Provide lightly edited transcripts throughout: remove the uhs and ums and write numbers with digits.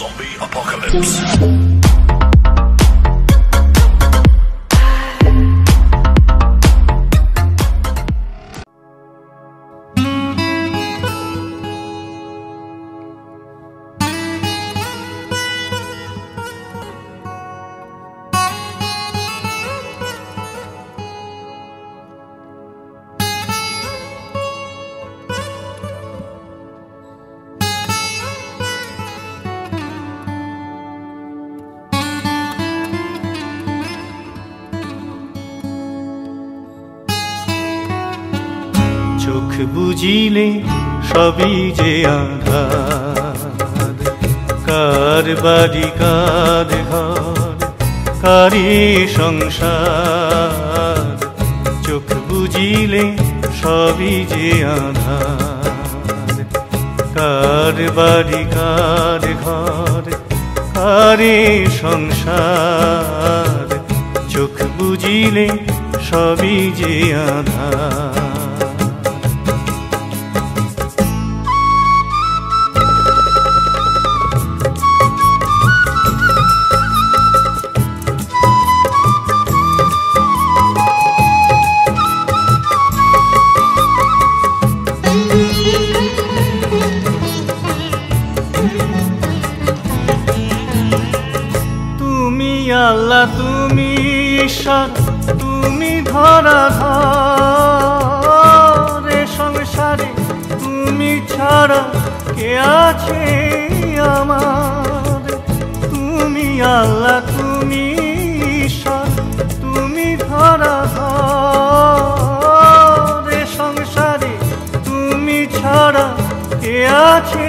Zombie apocalypse. চোখ বুঝিলে সবই যে আঁধার, কার বাড়ি কার ঘর কারি সংসার। চোখ বুঝিলে সবই যে আঁধার, কার বাড়ি কার ঘর কারি সংসার। চোখ বুঝিলে সবই যে আঁধার। আল্লাহ তুমি ঈশ্বর, তুমি ধরাধর এ সংসারে, তুমি ছাড়া কে আছে আমার। তুমি আল্লাহ তুমি ঈশ্বর, তুমি ধরাধর এ সংসারে, তুমি ছাড়া কে আছে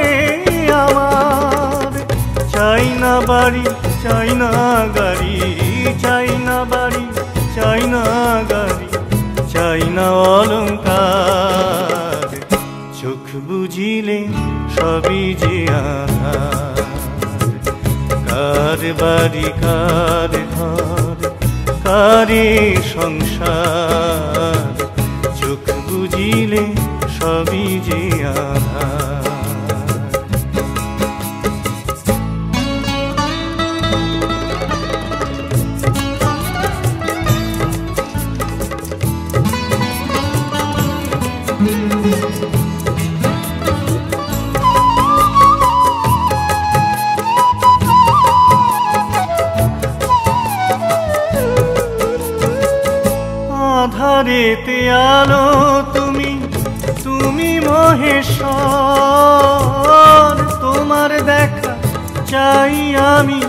আমার। চাই না বাড়ি চাই না গাড়ি, চাই না বাড়ি চাই না গাড়ি, চাই না অলংকার। চোখ বুঝিলে সবই যে আঁধার, কার বাড়ি কার ঘর কারে সংসার। চোখ বুঝিলে সবই যে আঁধার। আধারেতে আলো তুমি, তুমি মহেশ্বর। তোমার দেখা চাই আমি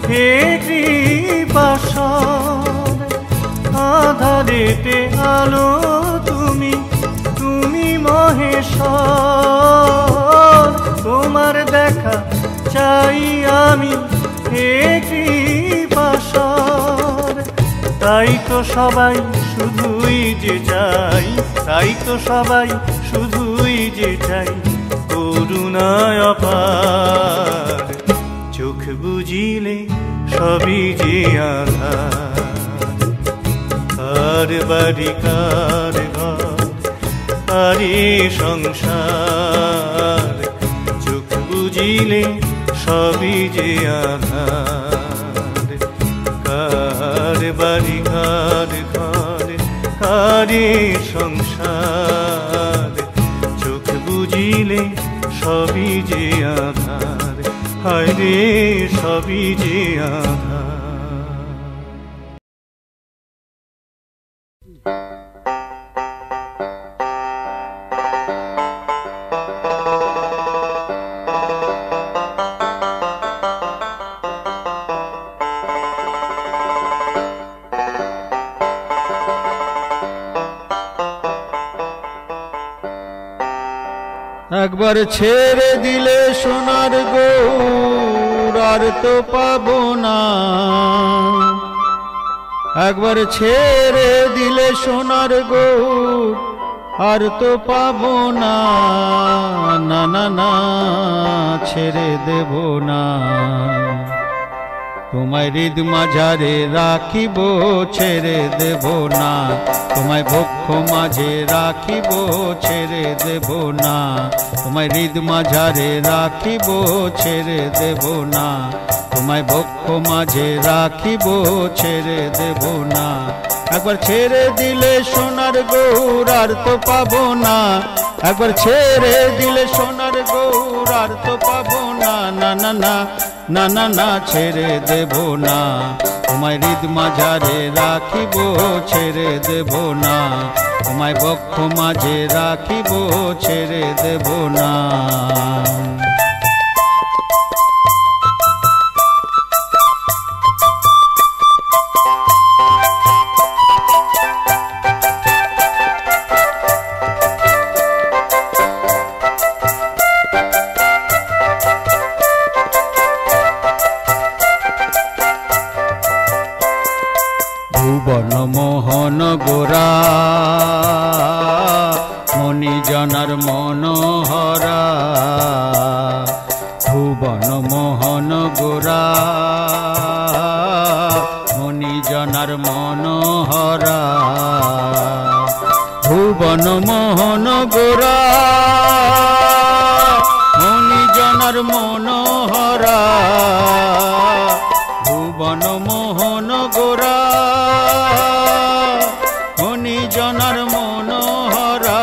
হে কৃপাশর। আধারেতে আলো তুমি, তুমি মহেশ্বর। তোমার দেখা চাই আমি হে কৃপাশর। তাই তো সবাই শুধুই যে চাই, তাই তো সবাই শুধুই যে চাই করুণায় অপার। চোখ বুঝিলে সবই যে আঁধার, কার বাড়ি কার ঘর কারি সংসার। চোখ বুঝিলে সবই যে আঁধার, কার বাড়ি কার ঘর কারি সংসার। চোখ বুঝিলে সবই যে আঁধার, হায় রে সবই যে আঁধার। একবার ছেড়ে দিলে সোনার গৌর আর তো পাবো না। একবার ছেড়ে দিলে সোনার গৌর আর তো পাবো না। না না না ছেড়ে দেব না। তোমায় হৃদ মাঝারে রাখিব ছেড়ে দেব না, তোমায় বক্ষ মাঝে রাখিব ছেড়ে দেব না, তোমায় হৃদ মাঝারে রাখিব ছেড়ে দেব না, তোমায় বক্ষ মাঝে রাখিব ছেড়ে দেব না। একবার ছেড়ে দিলে সোনার গৌর আর তো পাবো না, একবার ছেড়ে দিলে সোনার গৌর আর তো পাবো না, না না না না না না ছেড়ে দেব না, তোমায় হৃদ মাঝারে রাখিব ছেড়ে দেব না, তোমায় বক্ষ মাঝে রাখিব ছেড়ে দেব না। ভুবন মোহন গোরা মণিজনার মনোহরা, ভুবন মোহন গোরা মণিজনার মনোহরা, ভুবন মোহন গোরা মণিজনার মনোহরা, ভুবন মোহন গোরা মণিজনার মনোহরা।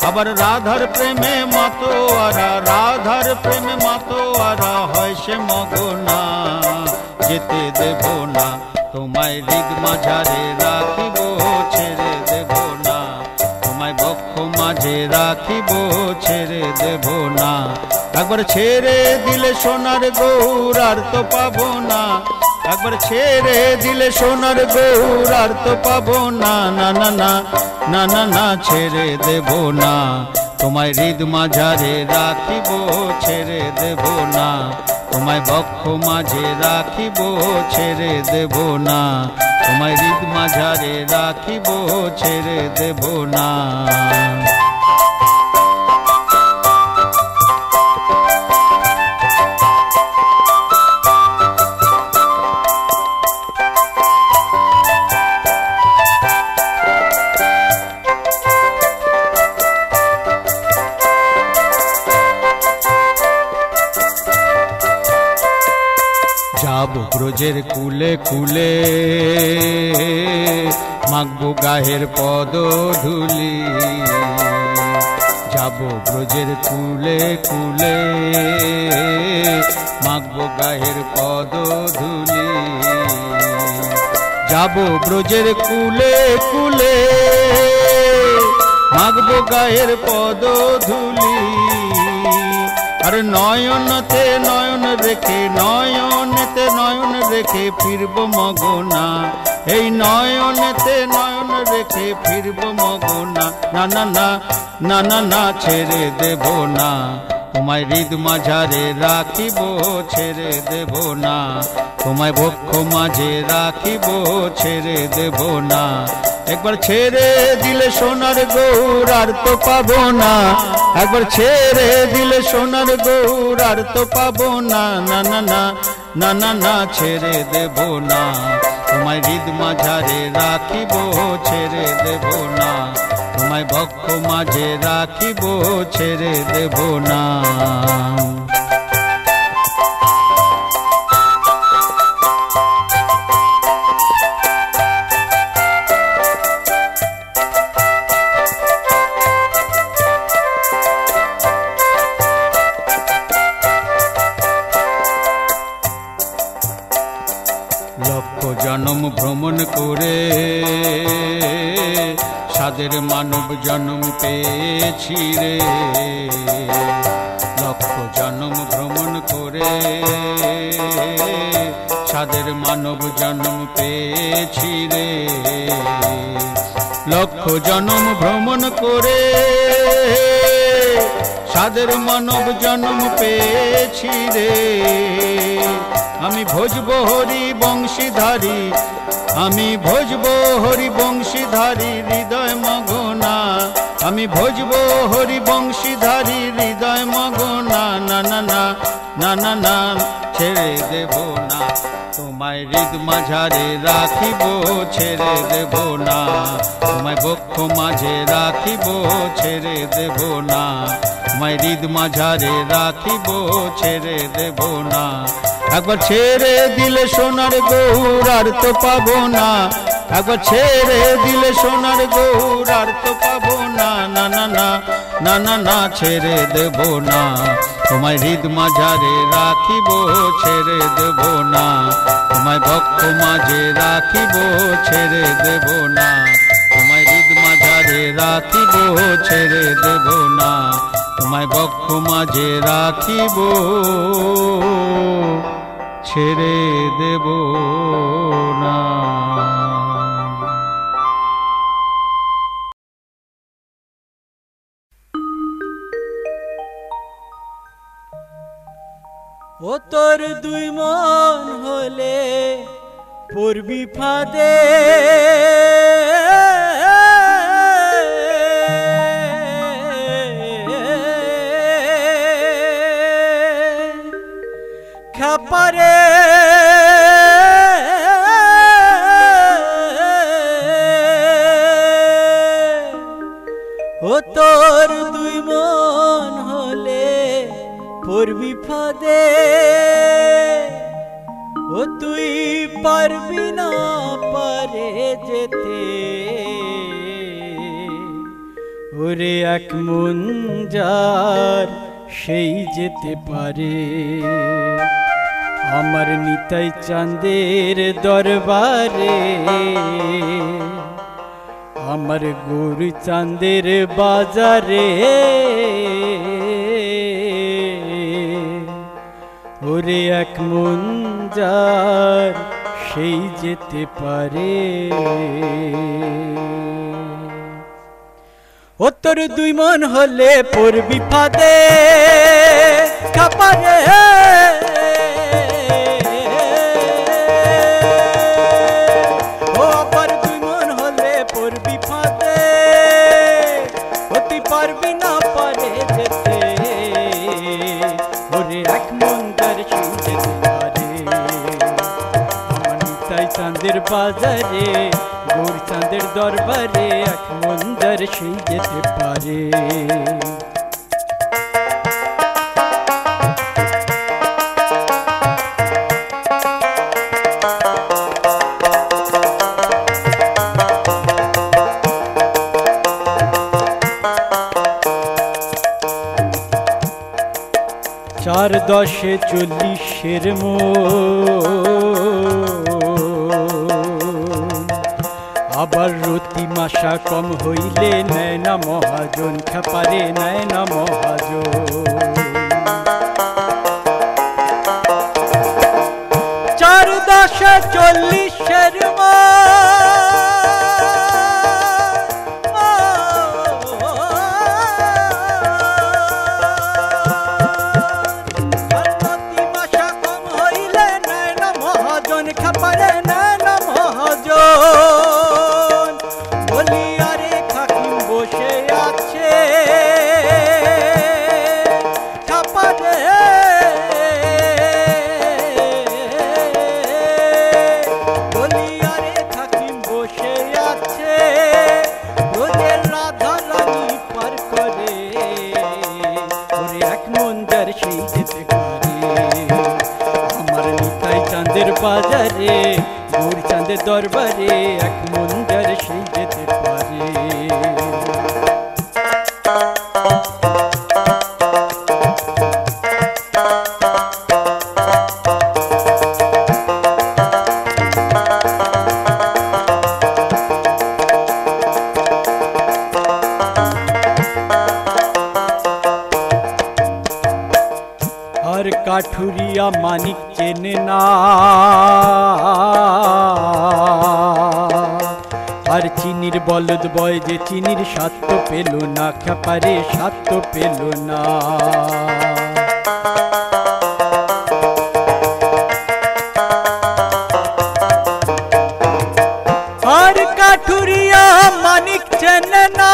আবার রাধার প্রেমে মাতোয়ারা, রাধার প্রেমে মাতোয়ারা হয় সে মগনা, যেতে দেব না, তোমায় হৃদ মাঝারে রাখিব ছেড়ে দেব না, তোমায় বক্ষ মাঝে রাখিব ছেড়ে দেব না। একবার ছেড়ে দিলে সোনার গৌর আর তো পাবো না, একবার ছেড়ে দিলে সোনার গৌর আর তো পাবো না, না না না না না না ছেড়ে দেব না, তোমায় হৃদ মাঝারে রাখিব ছেড়ে দেব না, তোমায় বক্ষ মাঝে রাখিব ছেড়ে দেব না, তোমায় হৃদ মাঝারে রাখিব ছেড়ে দেব না। যাবো ব্রজের কুলে কুলে মাগবো গায়ের পদ ধুলি, যাবো ব্রজের কুলে কুলে মাগবো গায়ের পদ ধুলি, যাবো ব্রজের কুলে কুলে মাগবো গায়ের পদ ধুলি। আর নয়নতে নয়ন রেখে, নয়নেতে নয়ন রেখে ফিরব মগনা, এই নয়নেতে নয়ন রেখে ফিরব মগনা, না না না না না না ছেড়ে দেব না, তোমায় হৃদ মাঝারে রাখিব ছেড়ে দেব না, তোমায় বক্ষ মাঝে রাখিব ছেড়ে দেব না। একবার ছেড়ে দিলে সোনার গৌর আর তো পাবো না, একবার ছেড়ে দিলে সোনার গৌর আর তো পাবো না, না না না না না না ছেড়ে দেব না, তোমায় হৃদ মাঝারে রাখিব ছেড়ে দেব না, তোমায় বক্ষ মাঝে রাখিব ছেড়ে দেব না। লক্ষ জন্ম ভ্রমণ করে সাদের মানব জন্ম পেয়েছি রে, লক্ষ জন্ম ভ্রমণ করে সাদের মানব জন্ম পেয়েছি রে, লক্ষ জন্ম ভ্রমণ করে সাদের মানব জন্ম পেয়েছি রে। আমি ভজব হরি বংশীধারী, আমি ভজব হরি বংশীধারী হৃদয় মগনা, আমি ভজব হরি বংশীধারী হৃদয় মগনা, না না না না না না ছেড়ে দেব না, তোমায় হৃদ মাঝারে রাখিব ছেড়ে দেব না, তোমায় বক্ষ মাঝে রাখিব ছেড়ে দেব না, তোমায় হৃদ মাঝারে রাখিব ছেড়ে দেব না। একবার ছেড়ে দিলে সোনার গৌর আর তো পাবো না, একবার ছেড়ে দিলে সোনার গৌর আর তো পাবো না, না না না না না না ছেড়ে দেব না, তোমায় হৃদ মাঝারে রাখিব ছেড়ে দেব না, তোমায় বক্ষ মাঝে রাখিব ছেড়ে দেব না, তোমায় হৃদ মাঝারে রাখিব ছেড়ে দেব না, তোমায় বক্ষ মাঝে রাখিব ছেড়ে দেব না। ও তোর দুই মন হলে পড়বি ফাঁদে, খাপারে ও তোর দুই মন হলে পড়বি ফাঁদে, ও তুই পারবি না পারে যেতে, ওরে এক মন যার সেই যেতে পারে, আমার নিতাই চাঁদের দরবারে, আমার গৌর চাঁদের বাজারে, ওরে এক মন যার সেই যেতে পারে। ও তোর দুই মন হলে পড়বি ফাঁদে, খাপারে ও আবার দুই মন হলে পড়বি ফাঁদে, ও তুই পারবি না পারে যেতে, ওরে এক মন যার সেই যেতে পারে, আমার নিতাই চাঁদের বাজারে, গৌর চাঁদের দরবারে, এক মন যার সেই যেতে পারে। চার দশে 40 আবার রতি মাসা কম হইলে নেয় না মহাজন, খাপারে নেয় না মহাজন। 4 10 40 খাপারে নেয় না মহাজন, বলি আরে খাকিম বসে আছে খাপারে, বলি আরে খাকিম বসে আছে, রোজের রাধা রানী পার করে, ওরে এক মন যার সেই যেতে পারে, আমার নিতাই চাঁদের বাজারে, গৌর চাঁদের দরবারে, এক মন যার সেই যেতে পারে। আর কাঠুরিয়া মানিক চেনে না, আর চিনির বলদ বয় যে চিনির স্বাদ তো পেল না, খাপারে স্বাদ তো পেল না। আর কাঠুরিয়া মানিক চেনে না,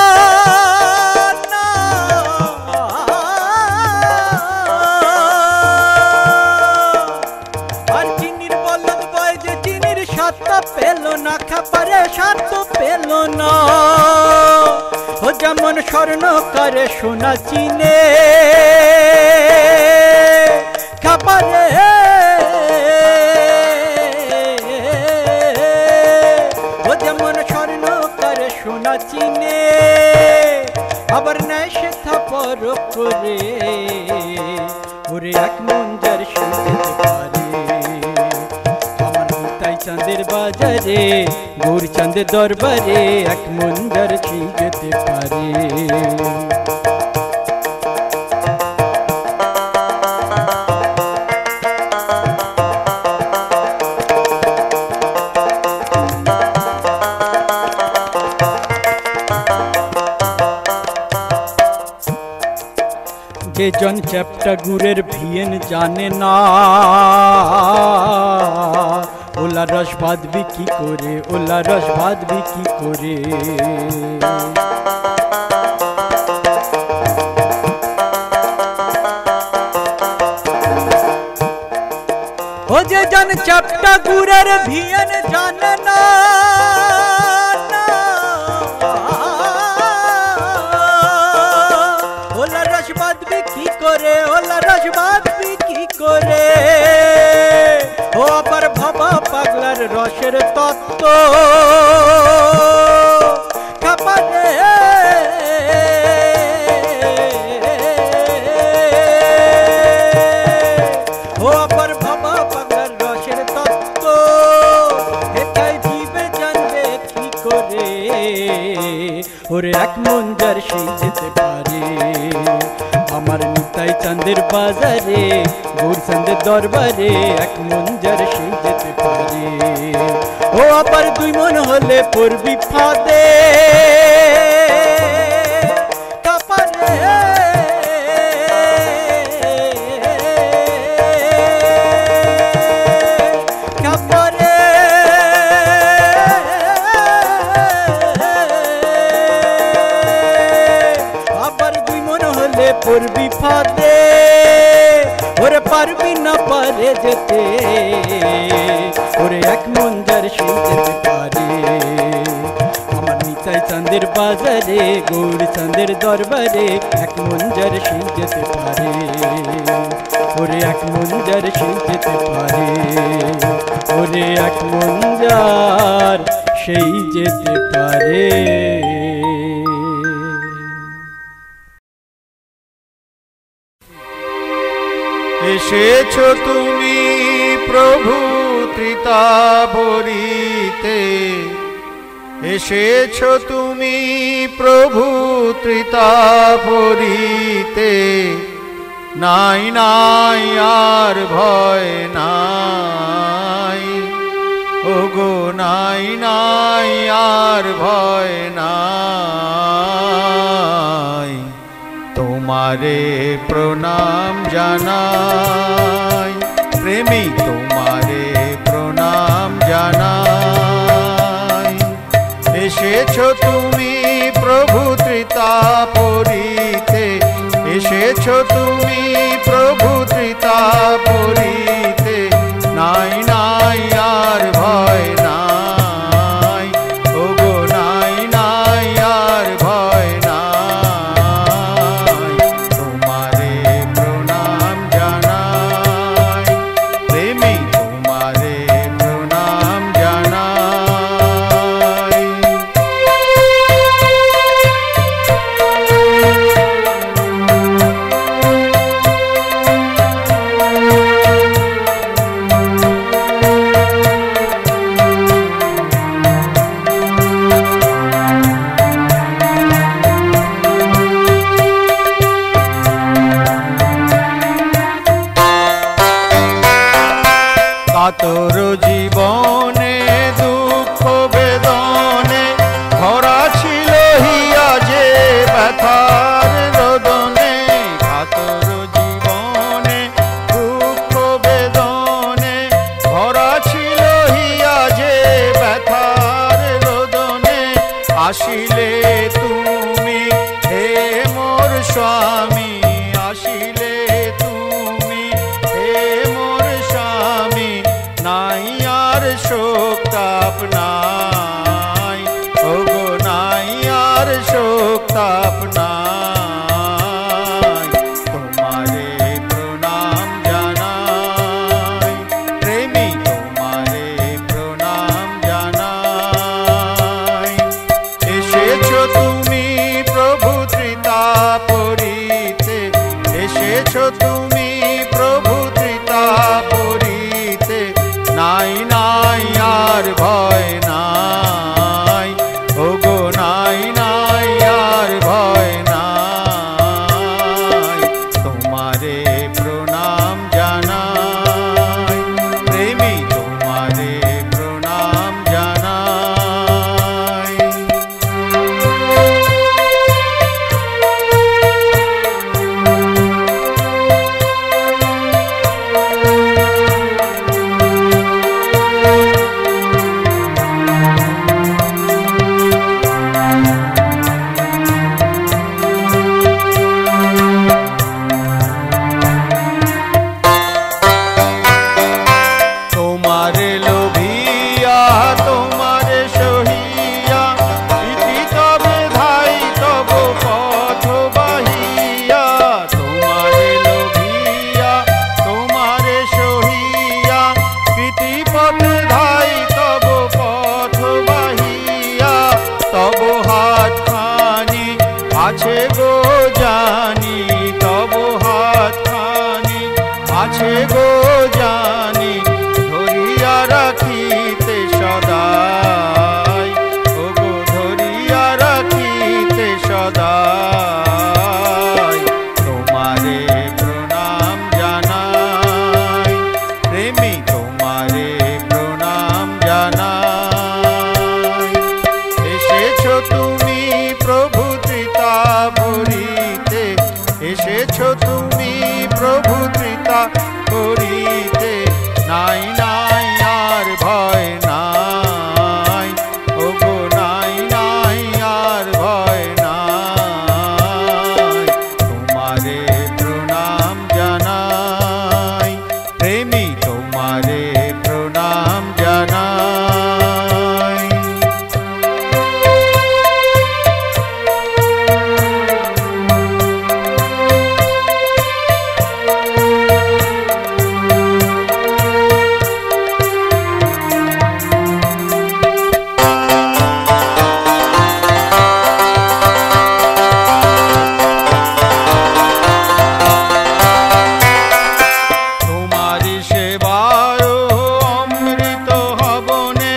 খাবারে স্বাদ তো পেল না, ও যেমন স্বর্ণকারে সোনা চিনে খাবারে, ও যেমন স্বর্ণকারে সোনা চিনে আবার নেয় সে থাপর করে, ওরে এক মন যার সে যেতে পারে। আমার নিতাই চাঁদের বাজারে গৌরচাঁদের দরবারে এক মন যার সে যেতে পারে। যে জন চ্যাপ্টা গুড়ের ভিয়েন জানে না, ওলা রস বাঁধবি কি করে, ওলা রস বাঁধবি কি করে। ও যে জন চ্যাপ্টা গুড়ের ভিয়েন জানে না, ওলা রস বাঁধবি কি করে। ও আবার ভাবা পাগলার রসের তত্ত্ব খাবারে, ও আবার ভাবা পাগলার রসের তত্ত্ব এটাই জীবে জানবে কি করে, ওরে এক মন যার সেই যেতে পারে। আমার নিতাই চাঁদের বাজারে গৌরচাঁদের দরবারে এক মন যার সেই যেতে পারে। ও আবার দুই মন হলে পড়বি ফাঁদে কাপারে, কাপারে আবার দুই মন হলে পড়বি ফাঁদে, ওরে পারবি না পারে যেতে, ওরে এক মন যার সেই যেতে পারে। আমার নিতাই চাঁদের বাজারে গৌরচাঁদের দরবারে এক মন যার সেই যেতে পারে, ওরে এক মন যার সেই যেতে পারে, ওরে এক মন যার সেই যেতে পারে। এসেছো তুমি প্রভু ত্রিতাবরীতে, এসেছো তুমি প্রভু ত্রিতাবরীতে, নাই নাই আর ভয় নাই, ওগো নাই নাই আর ভয় নাই। তোমারে প্রণাম জানাই প্রেমী, তোমারে প্রণাম জানাই। এসেছো তুমি প্রভু ত্রিতাবরীতে, এসেছো তুমি প্রভু ত্রিতাবরীতে, নাই নাই আর ভয় নাই, ওগো নাই নাই আর ভয় নাই। তোমারে প্রণাম জানাই প্রেমী, তোমারে প্রণাম জানাই। কাতর জীবনে দুঃখ বেদনে ভরা ছিল হিয়া যে ব্যথার রোদনে, কাতর জীবনে দুঃখ বেদনে ভরা ছিল হিয়া যে ব্যথার রোদনে। আসিলে তুমি হে মোর স্বামী, আসিলে তুমি হে মোর স্বামী, নাই আর শোক তাপ নাই। আছে গো জানি, ধরিয়া রাখিতে সদাই, ও গো ধরিয়া রাখিতে সদাই। তোমারে প্রণাম জানাই, প্রেমী তোমারে প্রণাম জানাই। এসেছো তুমি প্রভু ত্রিতাবরীতে, এসেছো তুমি প্রভু ত্রিতাবরীতে, নাই নাই আর ভয় নাই, ও গো নাই নাই আর ভয় নাই। তোমারে প্রণাম জানাই, প্রেমী তোমারে প্রণাম জানাই। তোমারি সেবার অমৃত হবনে,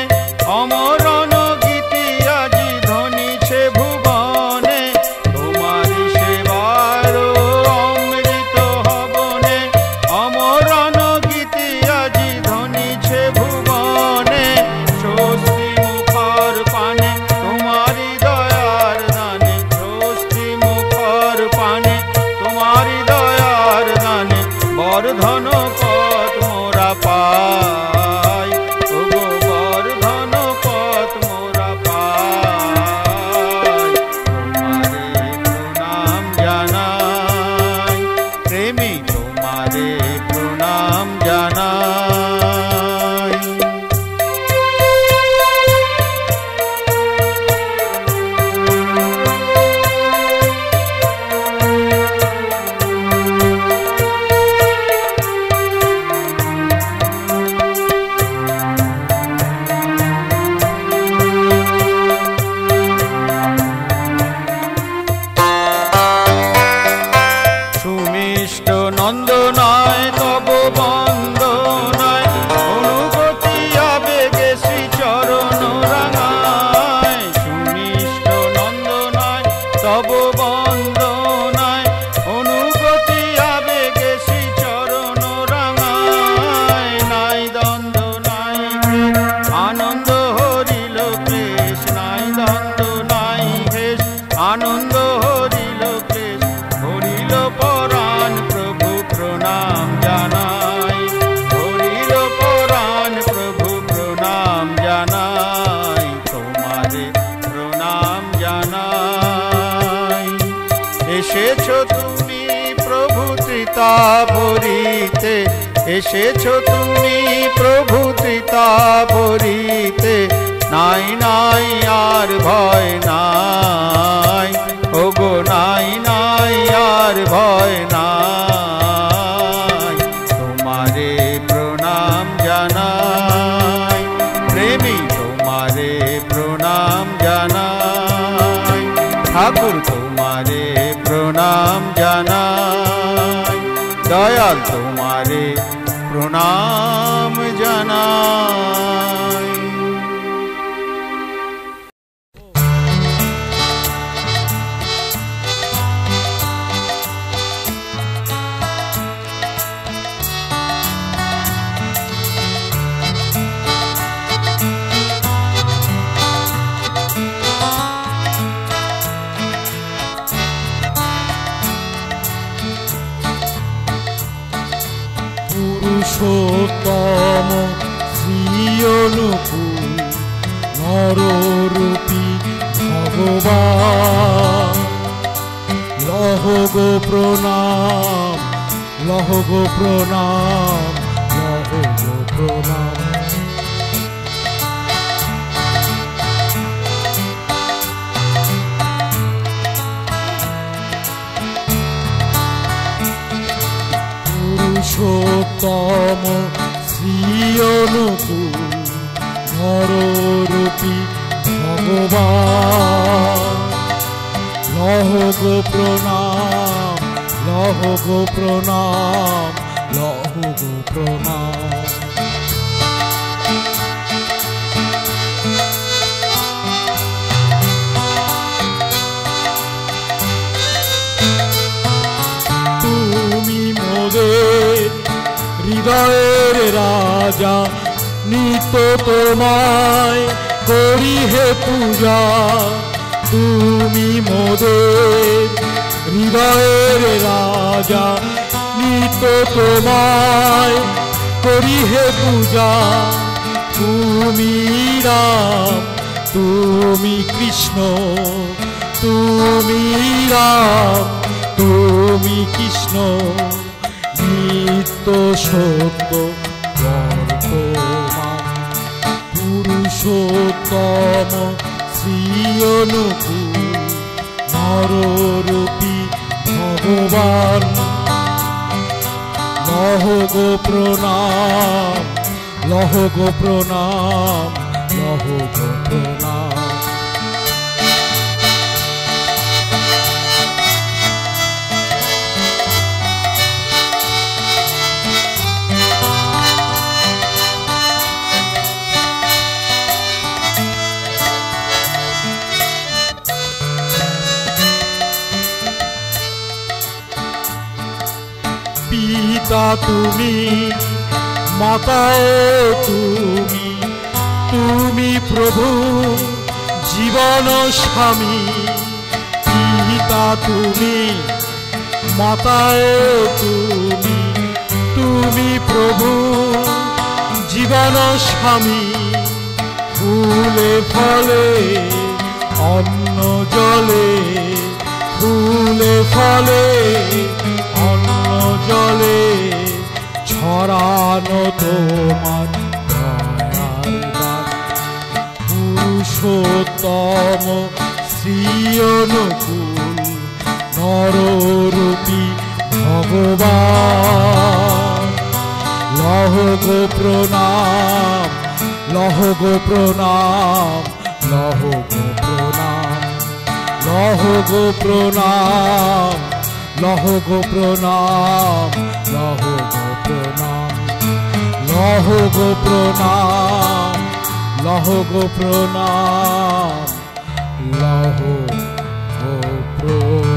অমরণ গীতি আজি ধ্বনিছে ভুবনে। তোমারি সেবার অমৃত হবনে, অমরণ গীতি আজি ধ্বনিছে ভুবনে। স্বস্তি মুখর পানে তোমারি দয়ার দানে, স্বস্তি মুখর পানে তোমারি দয়ার দানে। বরধন পথ মোরা পাই, ও গো বরধন পথ মোরা পাই। তোমারে প্রণাম জানাই, প্রেমী তোমারে প্রণাম জানাই। সুমিষ্ট নন্দনায় তব বন্দনায়, অনুগতি আবেগে শ্রী চরণ রাঙায়। সুমিষ্ট নন্দনায় তব বন্দনায়, অনুগতি আবেগে শ্রী চরণ রাঙায়। নাই দ্বন্দ্ব নাই ঘেষ, আনন্দ হরিল ক্লেশ, নাই দ্বন্দ্ব নাই ঘেষ, আনন্দ হরিল ক্লেশ। হরিল পরাণ প্রভু প্রণাম জানাই, হরিল পরাণ প্রভু প্রণাম জানাই। তোমারে প্রণাম জানাই। এসেছো তুমি প্রভু ত্রিতাবরীতে, এসেছো তুমি প্রভু ত্রিতাবরীতে, নাই নাই আর ভয় নাই, ও গো নাই নাই আর ভয় নাই। তোমারে প্রণাম জানাই, প্রেমী তোমারে প্রণাম জানাই। ঠাকুর তোমারে প্রণাম জানাই, দয়াল তোমারে প্রণাম জানাই। পুরুষোত্তম শ্রী অনুকূল নররূপী ভগবান, লহ গো প্রণাম, লহ গো প্রণাম, লহ গো প্রণাম। পুরুষোত্তম শ্রী অনুকূল নররূপী ভগবান, লহ গো প্রণাম, লহ গো প্রণাম, লহ গো প্রণাম। তুমি মোদের হৃদয়ের রাজা, নিত্য তোমায় করি হে পূজা। তুমি মোদের হৃদয়ের রাজা, নিত্য তোমায় করি হে পূজা। তুমি রাম, তুমি কৃষ্ণ, তুমি রাম, তুমি কৃষ্ণ, নিত্য সত্য বর্তমান। পুরুষোত্তম শ্রী অনুকূল নররূপী ভগবান। লহ গো প্রণাম, লহ গো প্রণাম, লহ গো প্রণাম। পিতা তুমি, মাতাও তুমি, তুমি প্রভু জীবন স্বামী। পিতা তুমি, মাতাও তুমি, তুমি প্রভু জীবন স্বামী। ফুলে ফলে অন্ন জলে, ফুলে ফলে অন্ন জলে, ছড়ানো তোমার দয়ার দান। পুরুষোত্তম শ্রী অনুকূল নররূপী ভগবান। লহ গো প্রণাম, লহ গো প্রণাম, লহ গো প্রণাম, লহ গো প্রণাম, লহ গো প্রণাম, লহ গো প্রণাম, লহ গো প্রণাম, লহ গো প্রণাম, লহ গো প্রণাম।